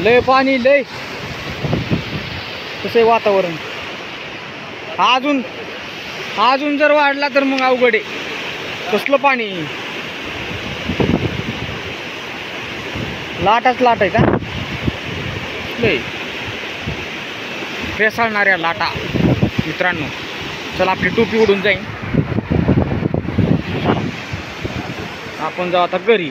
लय पाणी लय. कसं आहे वातावरण. अजून अजून जर वाढला तर मग अवघड आहे. कसलं पाणी. लाटाच लाट आहे का लय. फेसाळणाऱ्या लाटा मित्रांनो. चला आपली टोपी उडून जाईल. आपण जाऊ आता घरी.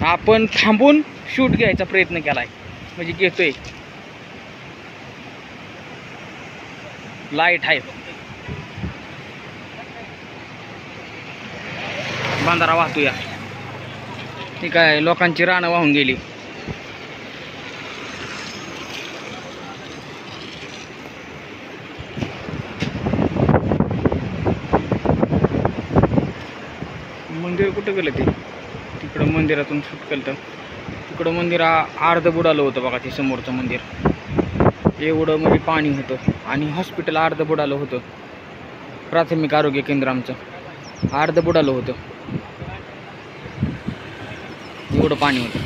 आपण थांबून शूट घ्यायचा प्रयत्न केलाय म्हणजे घेतोय. लाईट आहे. बांधारा वाहतोया. ठीक आहे. लोकांची रानं वाहून गेली. मंदिर कुठं गेलं ते. तिकडं मंदिरातून शूट केलं तर तिकडं मंदिर अर्ध बुडालं होतं बघा. ते समोरचं मंदिर एवढं म्हणजे पाणी होतं. आणि हॉस्पिटल अर्ध बुडालं होतं. प्राथमिक आरोग्य केंद्र आमचं अर्ध बुडालं होतं. एवढं पाणी होतं.